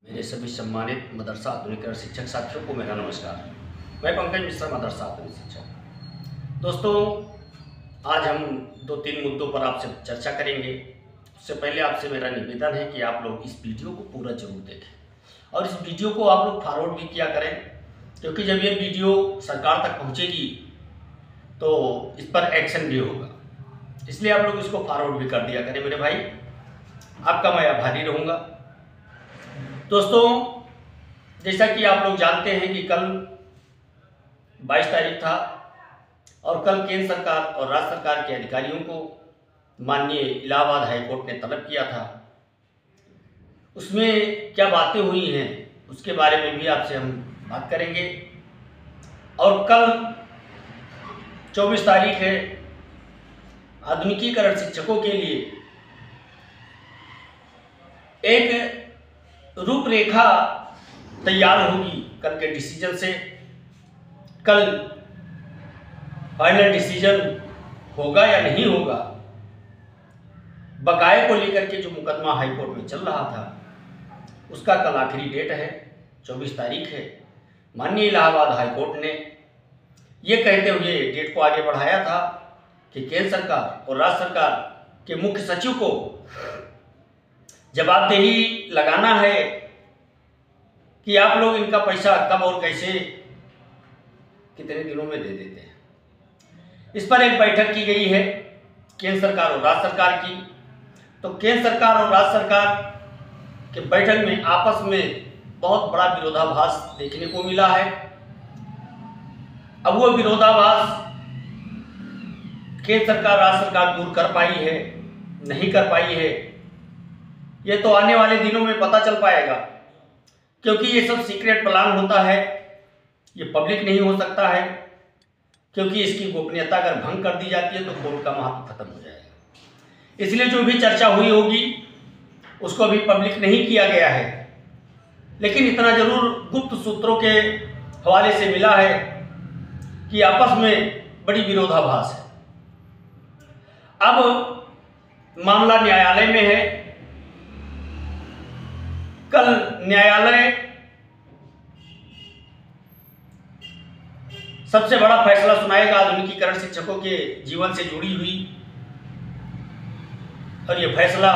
मेरे सभी सम्मानित मदरसा आधुनिकरण शिक्षक साथियों को मेरा नमस्कार। मैं पंकज मिश्रा, मदरसा आधुनिक शिक्षक। दोस्तों, आज हम 2-3 मुद्दों पर आपसे चर्चा करेंगे। उससे पहले आपसे मेरा निवेदन है कि आप लोग इस वीडियो को पूरा जरूर देखें और इस वीडियो को आप लोग फॉरवर्ड भी किया करें, क्योंकि जब ये वीडियो सरकार तक पहुँचेगी तो इस पर एक्शन भी होगा। इसलिए आप लोग इसको फॉरवर्ड भी कर दिया करें मेरे भाई, आपका मैं आभारी रहूँगा। दोस्तों, जैसा कि आप लोग जानते हैं कि कल 22 तारीख था और कल केंद्र सरकार और राज्य सरकार के अधिकारियों को माननीय इलाहाबाद हाई कोर्ट ने तलब किया था। उसमें क्या बातें हुई हैं उसके बारे में भी आपसे हम बात करेंगे। और कल 24 तारीख है, आधुनिकीकरण शिक्षकों के लिए एक रूपरेखा तैयार होगी। कल के डिसीजन से कल फाइनल डिसीजन होगा या नहीं होगा। बकाये को लेकर के जो मुकदमा हाई कोर्ट में चल रहा था उसका कल आखिरी डेट है, 24 तारीख है। माननीय इलाहाबाद हाई कोर्ट ने ये कहते हुए डेट को आगे बढ़ाया था कि केंद्र सरकार और राज्य सरकार के मुख्य सचिव को जवाबदेही लगाना है कि आप लोग इनका पैसा कब और कैसे कितने दिनों में दे देते हैं। इस पर एक बैठक की गई है केंद्र सरकार और राज्य सरकार की। तो केंद्र सरकार और राज्य सरकार के बैठक में आपस में बहुत बड़ा विरोधाभास देखने को मिला है। अब वो विरोधाभास केंद्र सरकार राज्य सरकार दूर कर पाई है, नहीं कर पाई है, ये तो आने वाले दिनों में पता चल पाएगा, क्योंकि ये सब सीक्रेट प्लान होता है, ये पब्लिक नहीं हो सकता है, क्योंकि इसकी गोपनीयता अगर भंग कर दी जाती है तो कोर्ट का महत्व खत्म हो जाएगा। इसलिए जो भी चर्चा हुई होगी उसको अभी पब्लिक नहीं किया गया है, लेकिन इतना जरूर गुप्त सूत्रों के हवाले से मिला है कि आपस में बड़ी विरोधाभास है। अब मामला न्यायालय में है। कल न्यायालय सबसे बड़ा फैसला सुनाएगा आधुनिकीकरण शिक्षकों के जीवन से जुड़ी हुई, और यह फैसला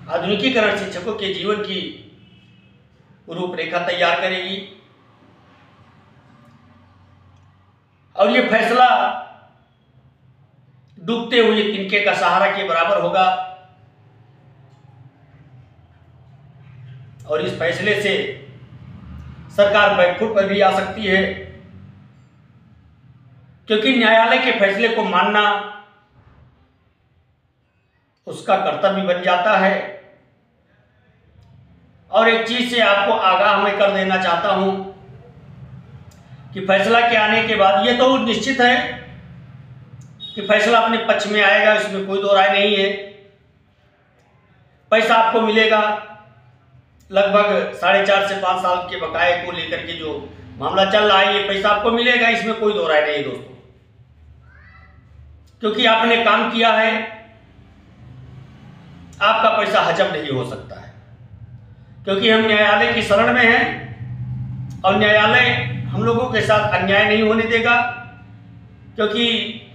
आधुनिकीकरण शिक्षकों के जीवन की रूपरेखा तैयार करेगी। और यह फैसला डूबते हुए तिनके का सहारा के बराबर होगा। और इस फैसले से सरकार बैकफुट पर भी आ सकती है, क्योंकि न्यायालय के फैसले को मानना उसका कर्तव्य बन जाता है। और एक चीज से आपको आगाह मैं कर देना चाहता हूं कि फैसला के आने के बाद ये तो निश्चित है कि फैसला अपने पक्ष में आएगा, इसमें कोई दो राय नहीं है। पैसा आपको मिलेगा, लगभग 4.5 से 5 साल के बकाये को लेकर के जो मामला चल रहा है, ये पैसा आपको मिलेगा, इसमें कोई दो राय नहीं दोस्तों, क्योंकि आपने काम किया है। आपका पैसा हजम नहीं हो सकता है, क्योंकि हम न्यायालय की शरण में हैं और न्यायालय हम लोगों के साथ अन्याय नहीं होने देगा, क्योंकि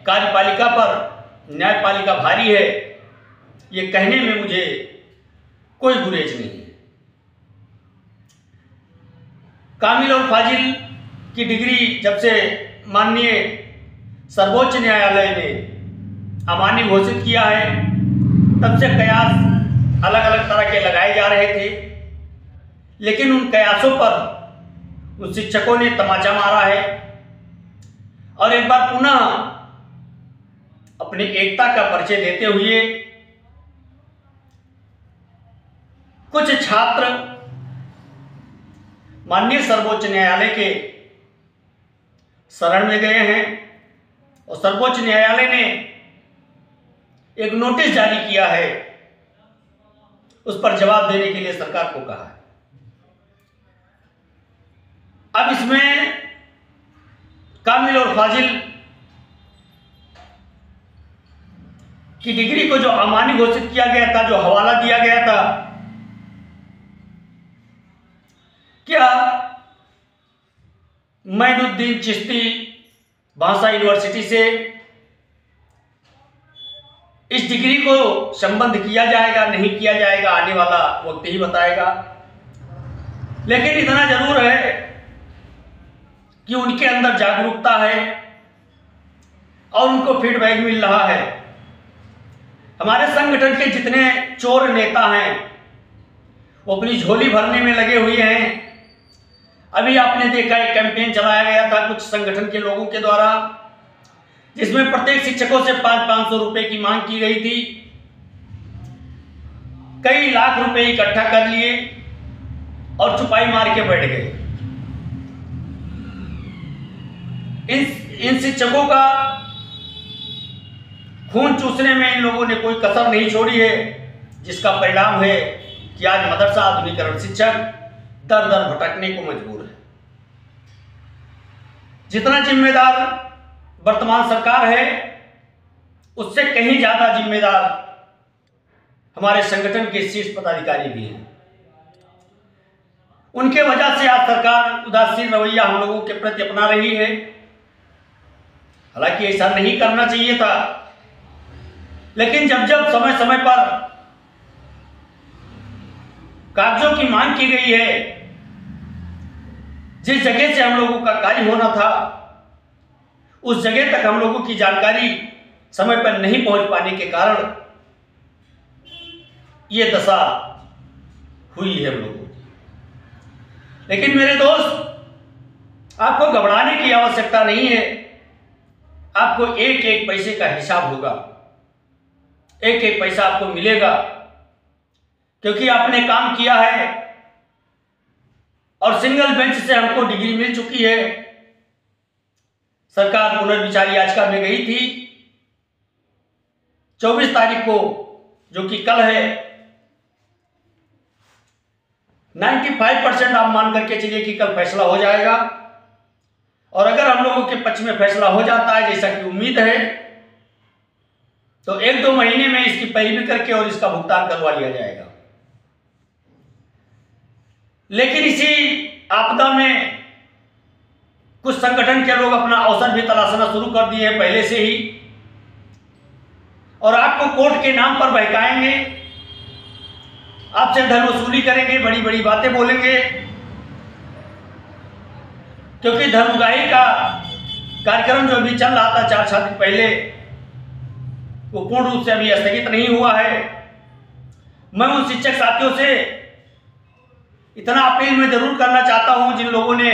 कार्यपालिका पर न्यायपालिका भारी है, ये कहने में मुझे कोई गुरेज नहीं है। कामिल और फाजिल की डिग्री जब से माननीय सर्वोच्च न्यायालय ने अमान्य घोषित किया है, तब से कयास अलग अलग तरह के लगाए जा रहे थे, लेकिन उन कयासों पर उन शिक्षकों ने तमाचा मारा है और एक बार पुनः अपनी एकता का परिचय देते हुए कुछ छात्र माननीय सर्वोच्च न्यायालय के शरण में गए हैं और सर्वोच्च न्यायालय ने एक नोटिस जारी किया है, उस पर जवाब देने के लिए सरकार को कहा है। अब इसमें कामिल और फाजिल की डिग्री को जो अमान्य घोषित किया गया था, जो हवाला दिया गया था, क्या मोइनुद्दीन चिश्ती भाषा यूनिवर्सिटी से इस डिग्री को संबद्ध किया जाएगा नहीं किया जाएगा, आने वाला वक्त ही बताएगा। लेकिन इतना जरूर है कि उनके अंदर जागरूकता है और उनको फीडबैक मिल रहा है। हमारे संगठन के जितने चोर नेता हैं वो अपनी झोली भरने में लगे हुए हैं। अभी आपने देखा एक कैंपेन चलाया गया था कुछ संगठन के लोगों के द्वारा, जिसमें प्रत्येक शिक्षकों से 500 रुपए की मांग की गई थी। कई लाख रुपए इकट्ठा कर लिए और चुपाई मार के बैठ गए। इन शिक्षकों का खून चूसने में इन लोगों ने कोई कसर नहीं छोड़ी है, जिसका परिणाम है कि आज मदरसा आधुनिकीकरण शिक्षक दर दर भटकने को मजबूर है। जितना जिम्मेदार वर्तमान सरकार है उससे कहीं ज्यादा जिम्मेदार हमारे संगठन के शीर्ष पदाधिकारी भी हैं। उनके वजह से आज सरकार उदासीन रवैया हम लोगों के प्रति अपना रही है। हालांकि ऐसा नहीं करना चाहिए था, लेकिन जब जब समय समय पर कागजों की मांग की गई है, जिस जगह से हम लोगों का कार्य होना था उस जगह तक हम लोगों की जानकारी समय पर नहीं पहुंच पाने के कारण ये दशा हुई है हम लोगों की। लेकिन मेरे दोस्त, आपको घबराने की आवश्यकता नहीं है। आपको एक एक पैसे का हिसाब होगा, एक एक पैसा आपको मिलेगा, क्योंकि आपने काम किया है और सिंगल बेंच से हमको डिग्री मिल चुकी है। सरकार पुनर्विचार याचिका में गई थी 24 तारीख को, जो कि कल है। 95% आप मान करके चलिए कि कल फैसला हो जाएगा, और अगर हम लोगों के पक्ष में फैसला हो जाता है जैसा कि उम्मीद है, तो 1-2 महीने में इसकी पैरवी करके और इसका भुगतान करवा लिया जाएगा। लेकिन इसी आपदा में कुछ संगठन के लोग अपना अवसर भी तलाशना शुरू कर दिए हैं पहले से ही, और आपको कोर्ट के नाम पर बहकाएंगे, आपसे धन वसूली करेंगे, बड़ी बड़ी बातें बोलेंगे। क्योंकि धन उगाही का कार्यक्रम जो अभी चल रहा था 4 दिन पहले, वो पूर्ण रूप से अभी स्थगित नहीं हुआ है। मैं उन शिक्षक साथियों से इतना अपील में जरूर करना चाहता हूं, जिन लोगों ने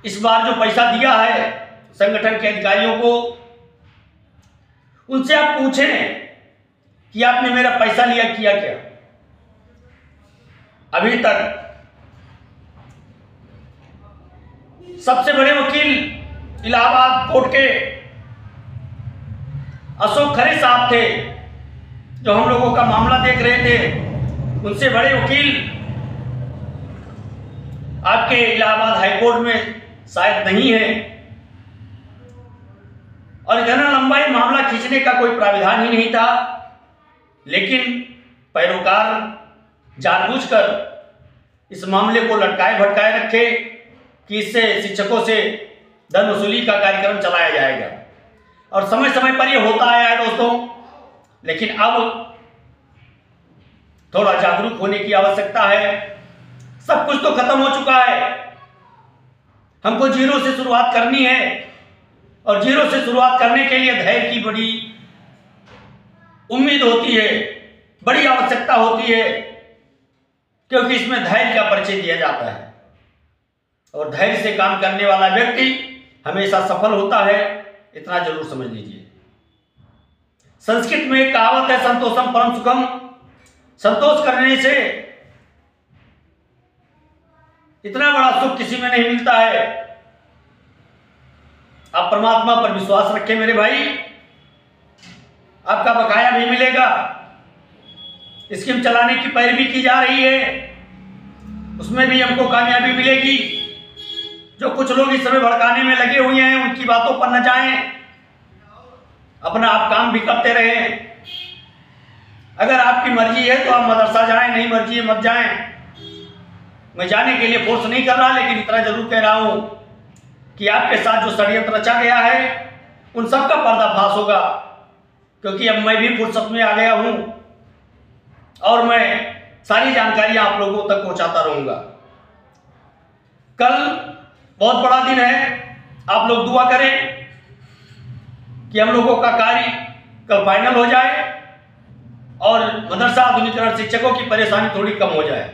इस बार जो पैसा दिया है संगठन के अधिकारियों को, उनसे आप पूछें कि आपने मेरा पैसा लिया, किया क्या। अभी तक सबसे बड़े वकील इलाहाबाद कोर्ट के अशोक खरे साहब थे, जो हम लोगों का मामला देख रहे थे। उनसे बड़े वकील आपके इलाहाबाद हाईकोर्ट में शायद नहीं है, और इतना लंबा ही मामला खींचने का कोई प्राविधान ही नहीं था। लेकिन पैरोकार जानबूझकर इस मामले को लटकाए भटकाए रखे कि इससे शिक्षकों से धन वसूली का कार्यक्रम चलाया जाएगा, और समय समय पर यह होता आया है दोस्तों। लेकिन अब थोड़ा जागरूक होने की आवश्यकता है। सब कुछ तो खत्म हो चुका है, हमको जीरो से शुरुआत करनी है, और जीरो से शुरुआत करने के लिए धैर्य की बड़ी उम्मीद होती है, बड़ी आवश्यकता होती है, क्योंकि इसमें धैर्य का परिचय दिया जाता है, और धैर्य से काम करने वाला व्यक्ति हमेशा सफल होता है। इतना जरूर समझ लीजिए। संस्कृत में एक कहावत है, संतोषम परम सुखम। संतोष करने से इतना बड़ा सुख किसी में नहीं मिलता है। आप परमात्मा पर विश्वास रखें मेरे भाई, आपका बकाया भी मिलेगा। स्कीम चलाने की पैरवी की जा रही है, उसमें भी हमको कामयाबी मिलेगी। जो कुछ लोग इस समय भड़काने में लगे हुए हैं, उनकी बातों पर न जाएं, अपना आप काम भी करते रहें। अगर आपकी मर्जी है तो आप मदरसा जाएं, नहीं मर्जी है मत जाएं। मैं जाने के लिए फोर्स नहीं कर रहा, लेकिन इतना जरूर कह रहा हूं कि आपके साथ जो षड्यंत्र रचा गया है उन सब का पर्दाफाश होगा, क्योंकि अब मैं भी फुर्सत में आ गया हूं और मैं सारी जानकारियां आप लोगों तक पहुंचाता रहूंगा। कल बहुत बड़ा दिन है, आप लोग दुआ करें कि हम लोगों का कार्य कल फाइनल हो जाए और मदरसा आधुनिकीकरण शिक्षकों की परेशानी थोड़ी कम हो जाए।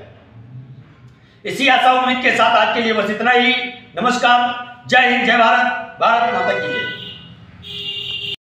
इसी आशा उम्मीद के साथ आज के लिए बस इतना ही। नमस्कार, जय हिंद, जय भारत, भारत माता की जय।